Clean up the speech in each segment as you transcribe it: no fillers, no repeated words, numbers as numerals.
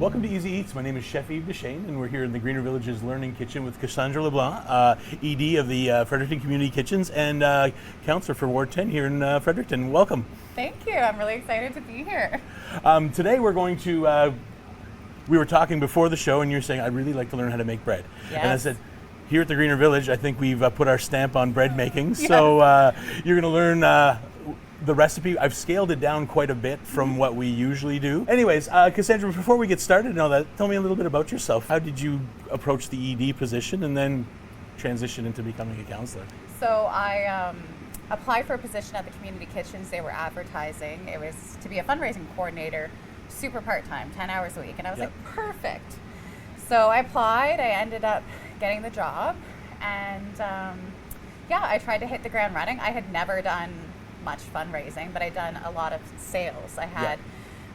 Welcome to Easy Eats. My name is Chef Yves Dechaine, and we're here in the Greener Villages Learning Kitchen with Cassandra LeBlanc, ED of the Fredericton Community Kitchens and Counselor for Ward 10 here in Fredericton. Welcome. Thank you. I'm really excited to be here. Today we're going to, we were talking before the show and you're saying, I'd really like to learn how to make bread. Yes. And I said, here at the Greener Village, I think we've put our stamp on bread making. Yes. So you're going to learn the recipe. I've scaled it down quite a bit from what we usually do. Anyways, Cassandra, before we get started and all that, tell me a little bit about yourself. How did you approach the ED position and then transition into becoming a counselor? So I applied for a position at the community kitchens. They were advertising. It was to be a fundraising coordinator, super part-time, 10 hours a week. And I was like, perfect. So I applied. I ended up getting the job. And I tried to hit the ground running. I had never done much fundraising, but I'd done a lot of sales. I had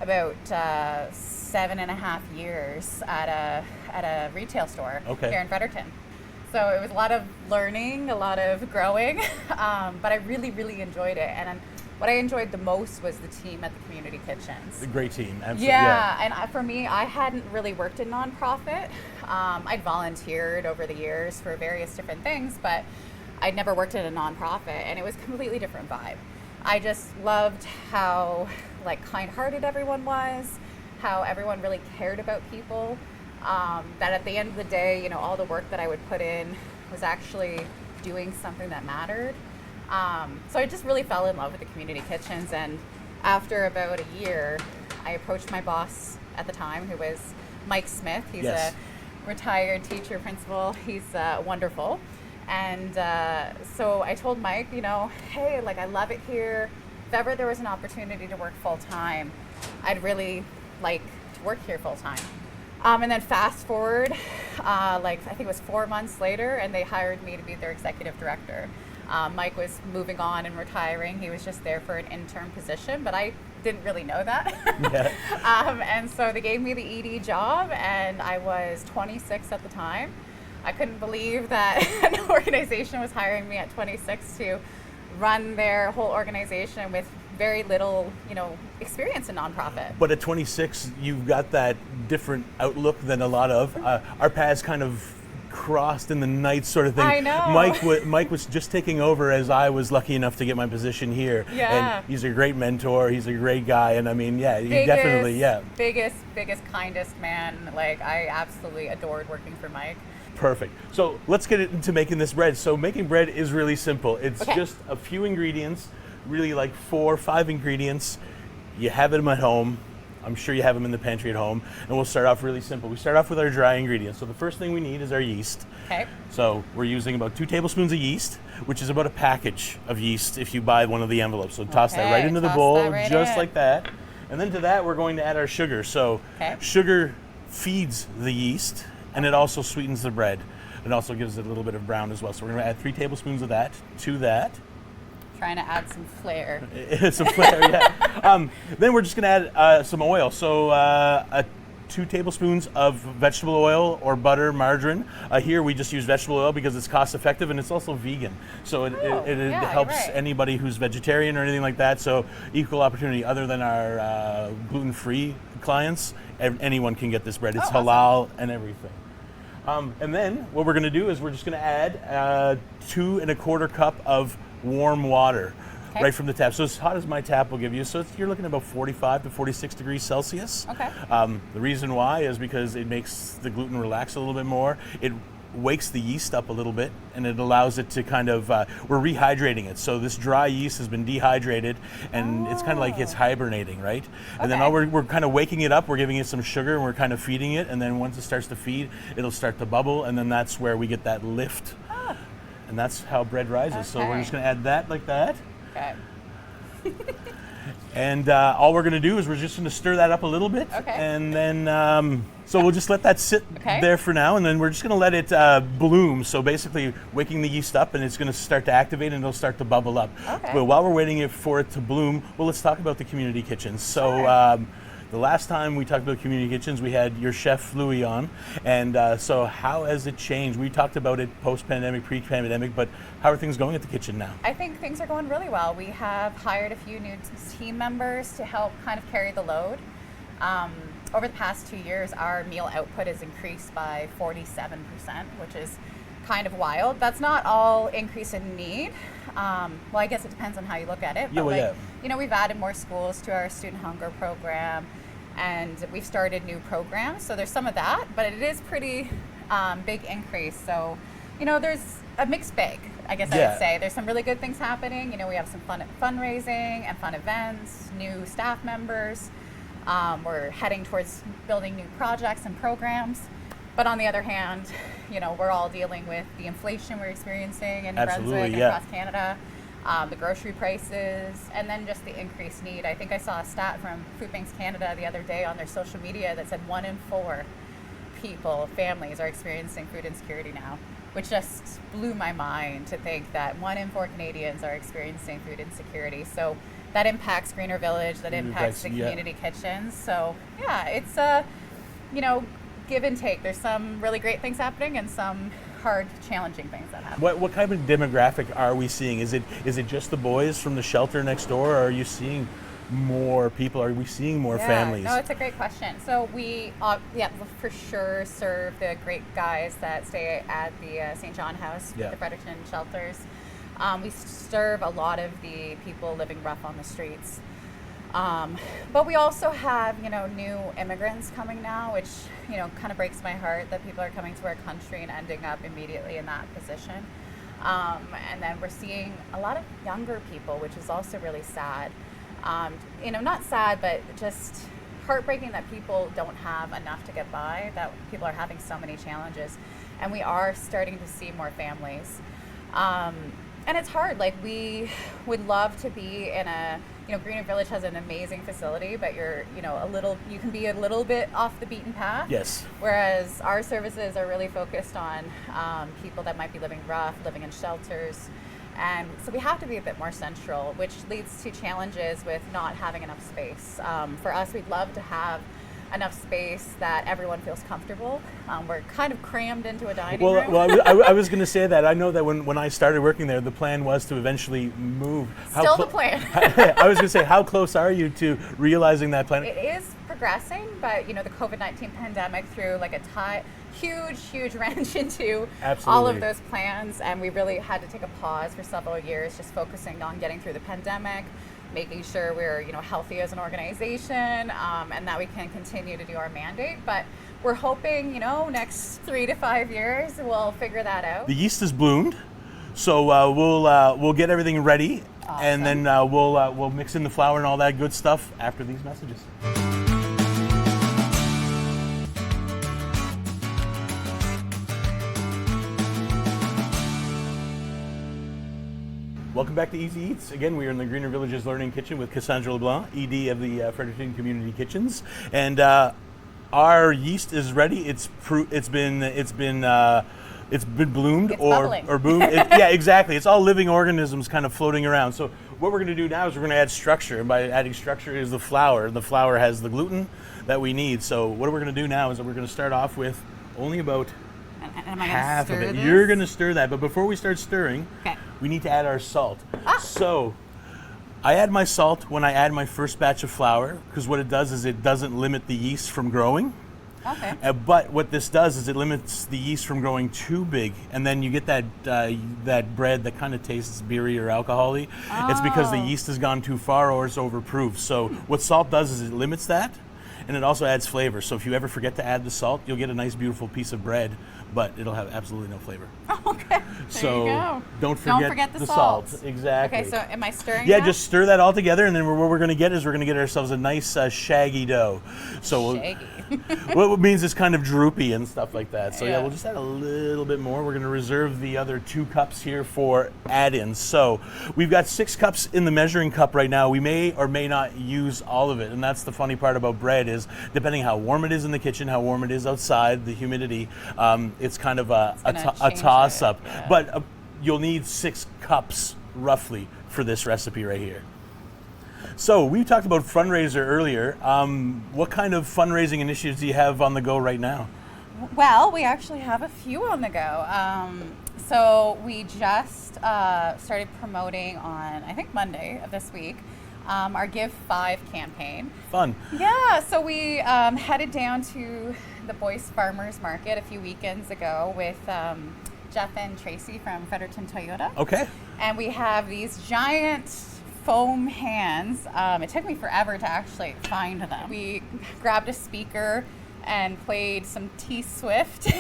about 7.5 years at a retail store here in Fredericton. So it was a lot of learning, a lot of growing, but I really, really enjoyed it. And what I enjoyed the most was the team at the community kitchens. A great team, absolutely. Yeah, and for me, I hadn't really worked in nonprofit. I'd volunteered over the years for various different things, but I'd never worked in a nonprofit, and it was a completely different vibe. I just loved how kind-hearted everyone was, how everyone really cared about people. That at the end of the day, all the work that I would put in was actually doing something that mattered. So I just really fell in love with the community kitchens, and after about a year, I approached my boss at the time, who was Mike Smith. He's a retired teacher principal. He's wonderful. And so I told Mike, hey, I love it here. If ever there was an opportunity to work full time, I'd really like to work here full time. And then fast forward, I think it was 4 months later, and they hired me to be their executive director. Mike was moving on and retiring. He was just there for an interim position, but I didn't really know that. And so they gave me the ED job, and I was 26 at the time. I couldn't believe that an organization was hiring me at 26 to run their whole organization with very little, experience in nonprofit. But at 26, you've got that different outlook than a lot of. Our paths kind of crossed in the night sort of thing. I know. Mike was just taking over as I was lucky enough to get my position here. Yeah. And he's a great mentor. He's a great guy. And I mean, Biggest, kindest man. I absolutely adored working for Mike. Perfect. So let's get into making this bread. So making bread is really simple. It's just a few ingredients, really 4 or 5 ingredients. You have them at home. I'm sure you have them in the pantry at home. And we'll start off really simple. We start off with our dry ingredients. So the first thing we need is our yeast. Okay. So we're using about 2 tablespoons of yeast, which is about a package of yeast if you buy one of the envelopes. So toss that right into the bowl, just like that. And then to that, we're going to add our sugar. So sugar feeds the yeast, and it also sweetens the bread. It also gives it a little bit of brown as well. So we're going to add 3 tablespoons of that to that. Trying to add some flair. Some flair, yeah. Then we're just going to add some oil. So 2 tablespoons of vegetable oil or butter, margarine. Here we just use vegetable oil because it's cost effective and it's also vegan. So it helps anybody who's vegetarian or anything like that. So equal opportunity other than our gluten-free clients. Anyone can get this bread. It's halal and everything. And then what we're going to do is we're just going to add 2 1/4 cup of warm water right from the tap. So as hot as my tap will give you. So you're looking at about 45 to 46 degrees Celsius. Okay. The reason why is because it makes the gluten relax a little bit more. It wakes the yeast up a little bit, and it allows it to kind of, we're rehydrating it. So this dry yeast has been dehydrated, and it's kind of like it's hibernating, right? And then we're kind of waking it up, we're giving it some sugar, and we're kind of feeding it, and then once it starts to feed, it'll start to bubble, and then that's where we get that lift. And that's how bread rises. So we're just going to add that like that. Okay. And all we're going to do is we're just going to stir that up a little bit. Okay. And then, so we'll just let that sit there for now, and then we're just going to let it bloom. So basically waking the yeast up, and it's going to start to activate, and it'll start to bubble up. Okay. But while we're waiting for it to bloom, well, let's talk about the community kitchens. So the last time we talked about community kitchens, we had your chef Louis on, and so how has it changed? We talked about it post-pandemic, pre-pandemic, but how are things going at the kitchen now? I think things are going really well. We have hired a few new team members to help kind of carry the load. over the past 2 years, our meal output has increased by 47%, which is kind of wild. That's not all increase in need. Well, I guess it depends on how you look at it. But we've added more schools to our student hunger program, and we've started new programs. So there's some of that, but it is pretty big increase. So, there's a mixed bag, I guess I would say. There's some really good things happening. We have some fun fundraising and fun events, new staff members. We're heading towards building new projects and programs. But on the other hand, we're all dealing with the inflation we're experiencing in Brunswick and across Canada, the grocery prices, and then just the increased need. I think I saw a stat from Food Banks Canada the other day on their social media that said 1 in 4 families are experiencing food insecurity now, which just blew my mind to think that 1 in 4 Canadians are experiencing food insecurity. So that impacts Greener Village, that impacts the community kitchens. So it's give and take. There's some really great things happening and some hard, challenging things that happen. What kind of demographic are we seeing? Is it just the boys from the shelter next door, or are you seeing more people? Are we seeing more families? No, it's a great question. So we, we'll for sure serve the great guys that stay at the St. John House, the Fredericton shelters. We serve a lot of the people living rough on the streets. But we also have, new immigrants coming now, which, kind of breaks my heart that people are coming to our country and ending up immediately in that position. And then we're seeing a lot of younger people, which is also really sad. Not sad, but just heartbreaking that people don't have enough to get by, that people are having so many challenges. And we are starting to see more families. And it's hard. Like, we would love to be in a, Greener Village has an amazing facility, but you're, you can be a little bit off the beaten path. Yes. Whereas our services are really focused on people that might be living rough, living in shelters. And so we have to be a bit more central, which leads to challenges with not having enough space. For us, we'd love to have enough space that everyone feels comfortable. We're kind of crammed into a dining room. Well, I was going to say that. I know that when I started working there, the plan was to eventually move. Still the plan. I was going to say, how close are you to realizing that plan? It is progressing, but the COVID-19 pandemic threw like a huge wrench into all of those plans, and we really had to take a pause for several years, just focusing on getting through the pandemic, making sure we're healthy as an organization, and that we can continue to do our mandate. But we're hoping next 3 to 5 years we'll figure that out. The yeast is bloomed, so we'll get everything ready, and then we'll mix in the flour and all that good stuff after these messages. Welcome back to Easy Eats. Again, we are in the Greener Villages Learning Kitchen with Cassandra LeBlanc, ED of the Fredericton Community Kitchens, and our yeast is ready. It's been bloomed or boomed. Yeah, exactly. It's all living organisms kind of floating around. So what we're going to do now is we're going to add structure, and by adding structure is the flour. The flour has the gluten that we need. So what we're going to do now is that we're going to start off with only about half of it. You're going to stir that, but before we start stirring, we need to add our salt. So I add my salt when I add my first batch of flour, because what it does is it doesn't limit the yeast from growing. But what this does is it limits the yeast from growing too big, and then you get that bread that kind of tastes beery or alcohol-y. It's because the yeast has gone too far or it's overproof. So what salt does is it limits that, and it also adds flavor. So if you ever forget to add the salt, you'll get a nice, beautiful piece of bread, but it'll have absolutely no flavor. Okay. So there you go. Don't forget the salt. Exactly. Okay, so am I stirring Yeah, now? just stir that all together, and then what we're going to get is we're going to get ourselves a nice shaggy dough. So shaggy. What means it's kind of droopy and stuff like that. So yeah, we'll just add a little bit more. We're going to reserve the other 2 cups here for add-ins. So we've got 6 cups in the measuring cup right now. We may or may not use all of it, and that's the funny part about bread is depending how warm it is in the kitchen, how warm it is outside, the humidity, it's kind of a toss-up. Yeah. But you'll need 6 cups roughly for this recipe right here. So we talked about fundraiser earlier. What kind of fundraising initiatives do you have on the go right now? Well, we actually have a few on the go. So we just started promoting on, I think, Monday of this week, our Give 5 campaign. Fun. Yeah, so we headed down to the Boyce Farmers Market a few weekends ago with Jeff and Tracy from Fredericton Toyota. Okay. And we have these giant foam hands. It took me forever to actually find them. We grabbed a speaker and played some T-Swift.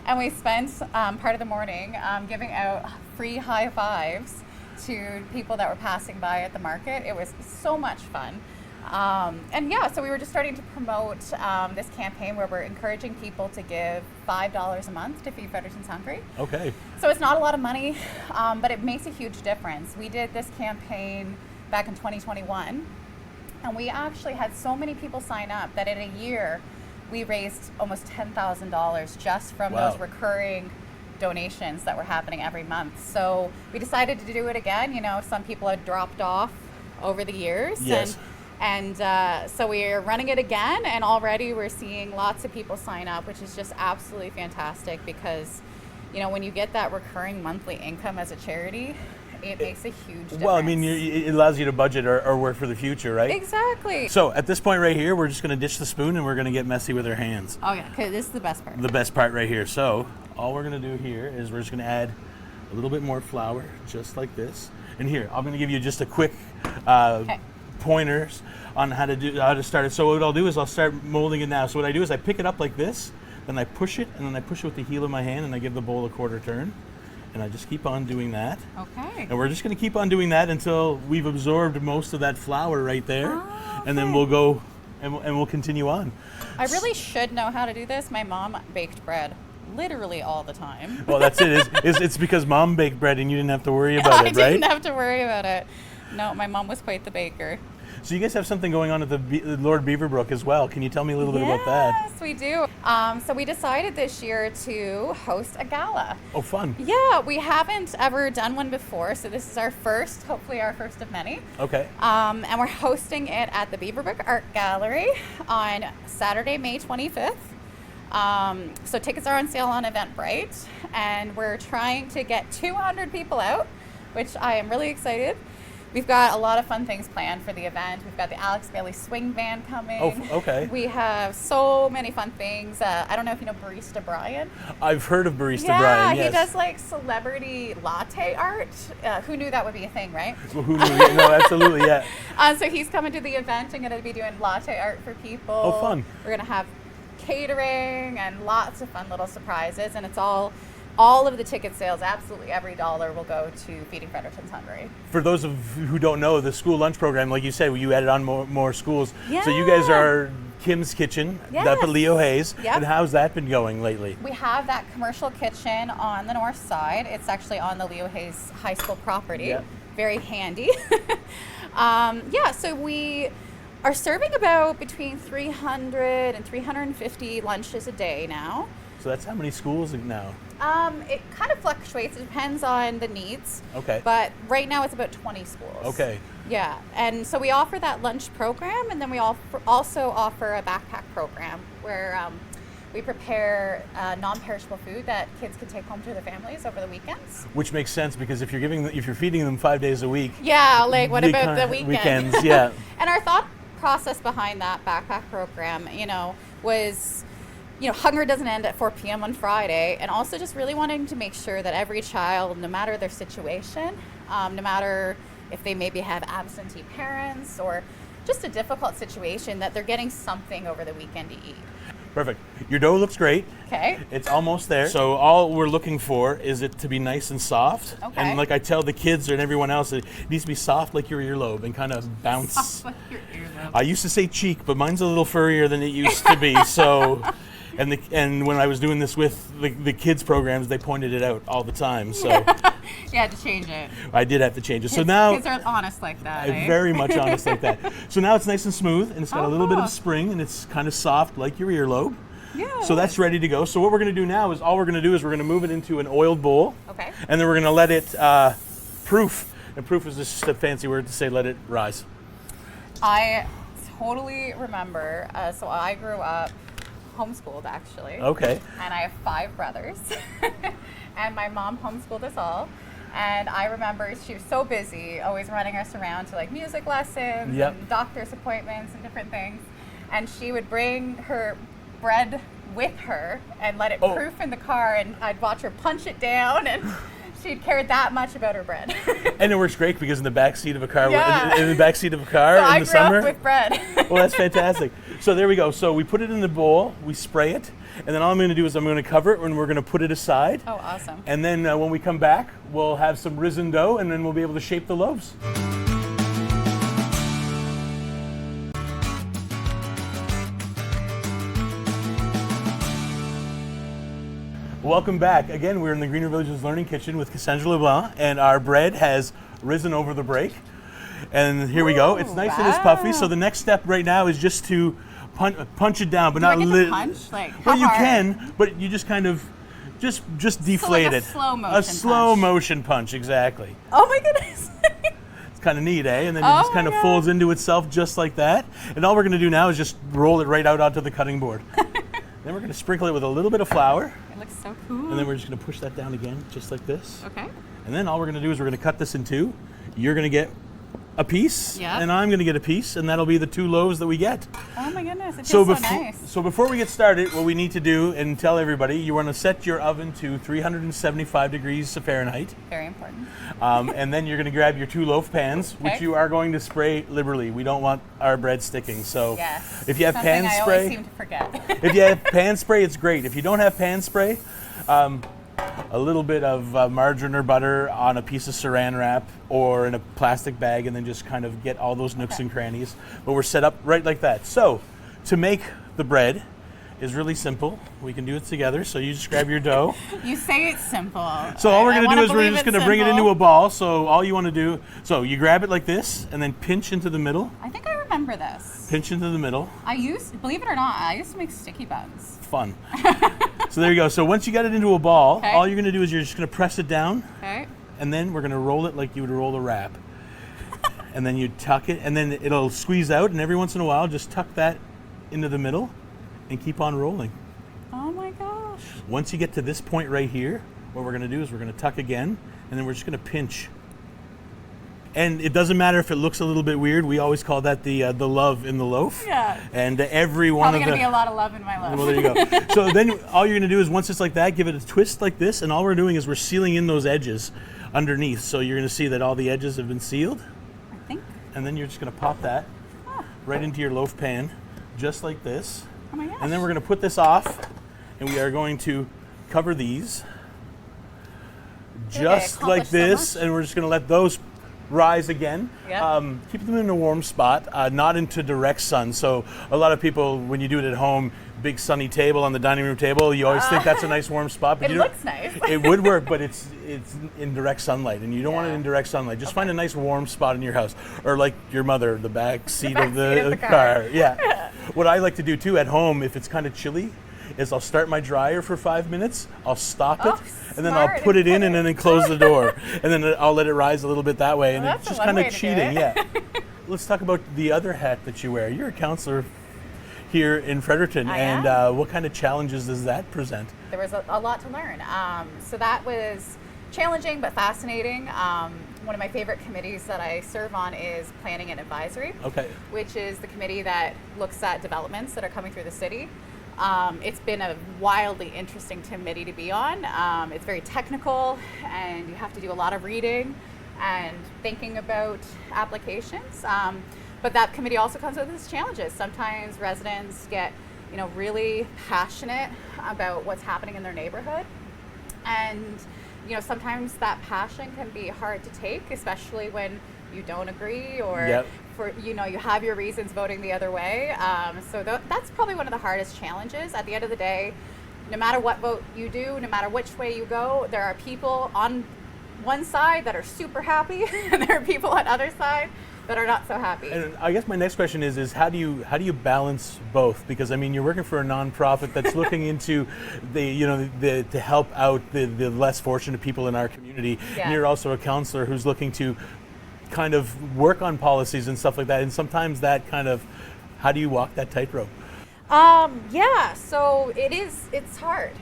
And we spent part of the morning giving out free high fives to people that were passing by at the market. It was so much fun. And yeah, so we were just starting to promote this campaign where we're encouraging people to give $5 a month to Feed Fredericton's Hungry. Okay. So it's not a lot of money, but it makes a huge difference. We did this campaign back in 2021, and we actually had so many people sign up that in a year, we raised almost $10,000 just from Wow. those recurring donations that were happening every month. So we decided to do it again. You know, some people had dropped off over the years. Yes. And so we're running it again, and already we're seeing lots of people sign up, which is just absolutely fantastic because, you know, when you get that recurring monthly income as a charity, it makes a huge difference. Well, I mean, it allows you to budget or work for the future, right? Exactly. So at this point right here, we're just going to ditch the spoon and we're going to get messy with our hands. Oh yeah, okay, this is the best part. The best part right here. So all we're going to do here is we're just going to add a little bit more flour, just like this. And here, I'm going to give you just a quick pointers on how to start it. So what I'll do is I'll start molding it now. So what I do is I pick it up like this, then I push it, and then I push it with the heel of my hand, and I give the bowl a quarter turn. And I just keep on doing that. Okay. And we're just going to keep on doing that until we've absorbed most of that flour right there. Okay. And then we'll go and we'll continue on. I really should know how to do this. My mom baked bread literally all the time. Well, that's it. It's because Mom baked bread and you didn't have to worry about it, right? I didn't have to worry about it. No, my mom was quite the baker. So you guys have something going on at the Lord Beaverbrook as well. Can you tell me a little bit about that? Yes, we do. So we decided this year to host a gala. Oh, fun. Yeah, we haven't ever done one before, so this is our first, hopefully our first of many. Okay. And we're hosting it at the Beaverbrook Art Gallery on Saturday, May 25th. So tickets are on sale on Eventbrite, and we're trying to get 200 people out, which I am really excited. We've got a lot of fun things planned for the event. We've got the Alex Bailey Swing Band coming. Oh, okay. We have so many fun things. I don't know if you know Barista Brian. I've heard of Barista Yeah, Brian, yes. he does like celebrity latte art. Who knew that would be a thing, right? Well, who knew? No, absolutely, yeah. So he's coming to the event and going to be doing latte art for people. Oh, fun. We're going to have catering and lots of fun little surprises, and it's all of the ticket sales, absolutely every dollar will go to Feeding Fredericton's Hungry. For those of who don't know, the school lunch program, like you said, you added on more schools. Yeah. So you guys are Kim's Kitchen, Yes. up at Leo Hayes. Yep. And how's that been going lately? We have that commercial kitchen on the north side. It's actually on the Leo Hayes High School property. Yep. Very handy. So we are serving about between 300 and 350 lunches a day now. So that's how many schools now? It kind of fluctuates. It depends on the needs. Okay. But right now it's about 20 schools. Okay. Yeah. And so we offer that lunch program, and then we also offer a backpack program where we prepare non-perishable food that kids can take home to their families over the weekends. Which makes sense because if you're feeding them 5 days a week. Yeah, like what they about the can't- weekend? weekends? Yeah. And our thought process behind that backpack program, was, hunger doesn't end at 4 p.m. on Friday, and also just really wanting to make sure that every child, no matter their situation, no matter if they maybe have absentee parents or just a difficult situation, that they're getting something over the weekend to eat. Perfect. Your dough looks great. Okay. It's almost there. So all we're looking for is it to be nice and soft. Okay. And like I tell the kids and everyone else, it needs to be soft like your earlobe and kind of bounce. Soft like your earlobe. I used to say cheek, but mine's a little furrier than it used to be. So, and when I was doing this with the kids programs, they pointed it out all the time. So You had to change it. I did have to change it. So now Kids are honest like that. Eh? very much honest like that. So now it's nice and smooth, and it's got a little bit cool. of spring, and it's kind of soft like your earlobe. Yeah. So that's ready to go. So what we're going to do now is we're going to move it into an oiled bowl. Okay. And then we're going to let it proof. And proof is just a fancy word to say let it rise. I totally remember. So I grew up homeschooled, actually. Okay. And I have 5 brothers. And my mom homeschooled us all. And I remember she was so busy, always running us around to like music lessons Yep. and doctor's appointments and different things. And she would bring her bread with her and let it proof in the car, and I'd watch her punch it down, and she'd cared that much about her bread. And it works great because in the back seat of a car, Yeah. in the back seat of a car So in I the grew summer. up with bread. Well, that's fantastic. So there we go. So we put it in the bowl, we spray it, and then all I'm going to do is I'm going to cover it and we're going to put it aside. Oh, awesome. And then when we come back, we'll have some risen dough, and then we'll be able to shape the loaves. Welcome back. Again, we're in the Greener Villages Learning Kitchen with Cassandra LeBlanc, and our bread has risen over the break. And here we go. It's nice and it's puffy. So the next step right now is just to punch it down, but not I get to lit. punch? Like, how Well, you hard? can, but you just kind of just deflate like a it. slow motion A slow punch. motion punch, exactly. Oh my goodness. It's kind of neat, eh? And then it Oh just kind my of God. folds into itself just like that. And all we're going to do now is just roll it right out onto the cutting board. Then we're going to sprinkle it with a little bit of flour, It looks so cool. and then we're just going to push that down again, just like this. Okay. And then all we're going to do is we're going to cut this in two. You're going to get a piece, Yeah. and I'm going to get a piece, and that'll be the two loaves that we get. Oh my goodness, it feels so nice. So before we get started, what we need to do and tell everybody, you want to set your oven to 375 degrees Fahrenheit, Very important. and then you're going to grab your two loaf pans, which Okay. you are going to spray liberally. We don't want our bread sticking. So Yes. if you have Something pan I spray, always seem to forget. if you have pan spray, it's great. If you don't have pan spray, a little bit of margarine or butter on a piece of saran wrap or in a plastic bag, and then just kind of get all those nooks and crannies. But we're set up right like that. So to make the bread is really simple. We can do it together. So you just grab your dough. You say it's simple. So all we're I going to wanna do is we're believe just it's going to bring it into simple. a ball. So all you want to do, so you grab it like this and then pinch into the middle. I think I remember this. Pinch into the middle. Believe it or not, I used to make sticky buns. Fun. So there you go. So once you got it into a ball, Okay. all you're going to do is you're just going to press it down. Okay. And then we're going to roll it like you would roll a wrap. And then you tuck it, and then it'll squeeze out, and every once in a while, just tuck that into the middle and keep on rolling. Oh my gosh. Once you get to this point right here, what we're going to do is we're going to tuck again, and then we're just going to pinch. And it doesn't matter if it looks a little bit weird. We always call that the love in the loaf. Yeah. And every one Probably of going the... to be a lot of love in my loaf. Well, there you go. So then all you're going to do is once it's like that, give it a twist like this, and all we're doing is we're sealing in those edges underneath. So you're going to see that all the edges have been sealed, I think. and then you're just going to pop that right into your loaf pan, just like this. Oh my gosh. And then we're going to put this off, and we are going to cover these just accomplish like so this, much. and we're just going to let those rise again. Yep. Keep them in a warm spot, not into direct sun. So a lot of people, when you do it at home, big sunny table on the dining room table, you always think that's a nice warm spot. But It you don't- looks nice. It would work, but it's in direct sunlight, and you don't want it Yeah. in direct sunlight. Just find a nice warm spot in your house, or like your mother, the back seat back of seat of the the car. car. Yeah. What I like to do too at home, if it's kind of chilly, is I'll start my dryer for 5 minutes, I'll stop it, Oh, and then I'll smart, put and it in put and it- then close the door, and then I'll let it rise a little bit that way, and Well, it's that's a just one kind way of to do cheating. it. Yeah. Let's talk about the other hat that you wear. You're a counselor here in Fredericton, I and am. what kind of challenges does that present? There was a lot to learn. So that was challenging but fascinating. One of my favorite committees that I serve on is Planning and Advisory, Okay. which is the committee that looks at developments that are coming through the city. It's been a wildly interesting committee to be on. It's very technical, and you have to do a lot of reading and thinking about applications. But that committee also comes with its challenges. Sometimes residents get, really passionate about what's happening in their neighborhood, and sometimes that passion can be hard to take, especially when you don't agree or Yep. for you have your reasons voting the other way. So that's probably one of the hardest challenges. At the end of the day, no matter what vote you do, no matter which way you go, there are people on one side that are super happy, and there are people on other side that are not so happy. And I guess my next question is how do you balance both? Because I mean, you're working for a nonprofit that's looking into the to help out the less fortunate people in our community. Yeah. And you're also a counselor who's looking to kind of work on policies and stuff like that. And sometimes that kind of, how do you walk that tightrope? Yeah, so it's hard.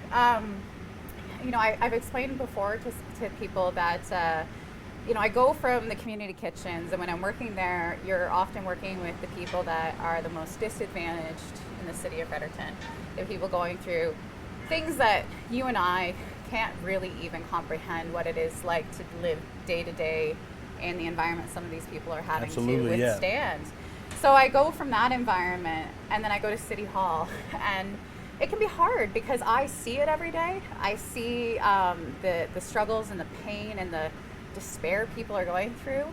I've explained before to people that, I go from the community kitchens, and when I'm working there, you're often working with the people that are the most disadvantaged in the city of Fredericton. The people going through things that you and I can't really even comprehend what it is like to live day to day in the environment some of these people are having to withstand. So I go from that environment, and then I go to City Hall, and it can be hard because I see it every day. I see the struggles and the pain and the despair people are going through,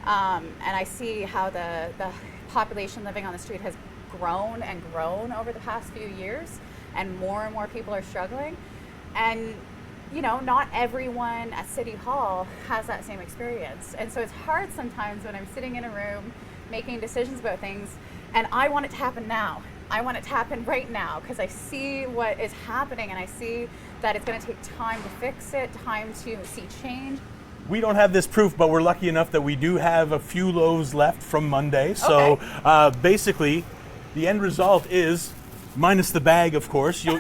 and I see how the population living on the street has grown and grown over the past few years, and more people are struggling. And not everyone at City Hall has that same experience, and so it's hard sometimes when I'm sitting in a room making decisions about things, and I want it to happen now. I want it to happen right now because I see what is happening, and I see that it's going to take time to fix it, time to see change. We don't have this proof, but we're lucky enough that we do have a few loaves left from Monday. So basically, the end result is, minus the bag, of course, you'll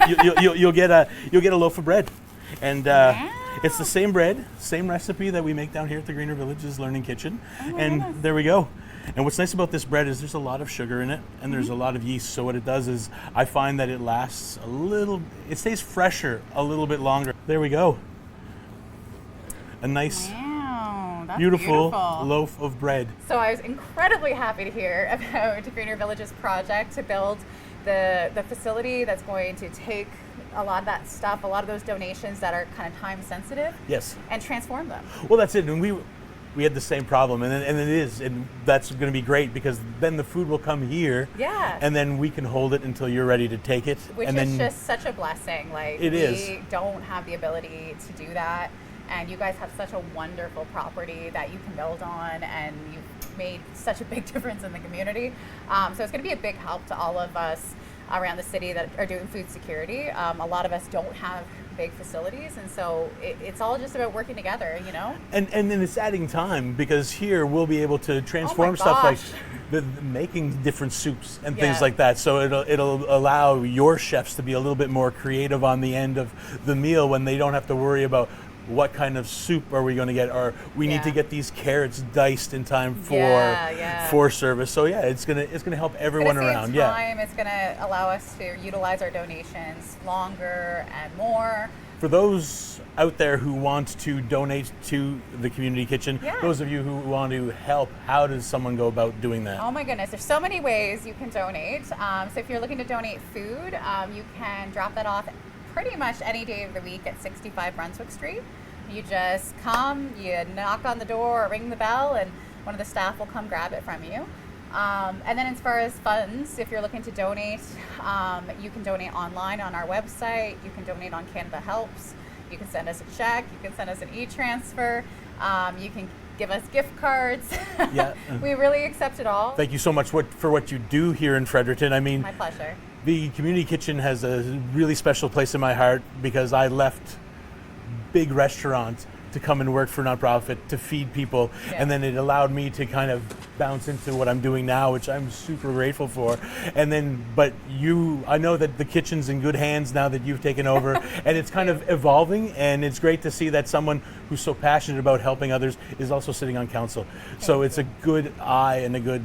get a loaf of bread, and it's the same bread, same recipe that we make down here at the Greener Villages Learning Kitchen, and goodness. There we go. And what's nice about this bread is there's a lot of sugar in it, and there's a lot of yeast. So what it does is I find that it lasts it stays fresher a little bit longer. There we go. A nice, that's beautiful loaf of bread. So I was incredibly happy to hear about Greener Villages project to build the facility that's going to take a lot of that stuff, a lot of those donations that are kind of time sensitive, yes, and transform them. Well, that's it. And we had the same problem, and that's going to be great because then the food will come here, and then we can hold it until you're ready to take it. Which is just such a blessing. Like, we don't have the ability to do that, and you guys have such a wonderful property that you can build on, and you've made such a big difference in the community. So it's going to be a big help to all of us around the city that are doing food security. A lot of us don't have big facilities, and so it's all just about working together, And then it's adding time because here we'll be able to transform stuff like making different soups and things like that. So it'll allow your chefs to be a little bit more creative on the end of the meal when they don't have to worry about what kind of soup are we going to get, or we need to get these carrots diced in time for service. So it's gonna help everyone around. It's gonna allow us to utilize our donations longer and more. For those out there who want to donate to the community kitchen, those of you who want to help, how does someone go about doing that? Oh my goodness, there's so many ways you can donate. So if you're looking to donate food, you can drop that off pretty much any day of the week at 65 Brunswick Street. You just come, you knock on the door or ring the bell, and one of the staff will come grab it from you. And then as far as funds, if you're looking to donate, you can donate online on our website. You can donate on Canada Helps. You can send us a check. You can send us an e-transfer. You can give us gift cards. We really accept it all. Thank you so much for what you do here in Fredericton. I mean, my pleasure. The community kitchen has a really special place in my heart because I left big restaurants to come and work for a nonprofit to feed people, and then it allowed me to kind of bounce into what I'm doing now, which I'm super grateful for. And then, but I know that the kitchen's in good hands now that you've taken over, and it's kind of evolving, and it's great to see that someone who's so passionate about helping others is also sitting on council. So it's a good eye and a good,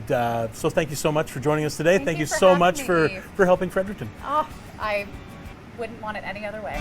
so thank you so much for joining us today. Thank you so much for helping Fredericton. Oh, I wouldn't want it any other way.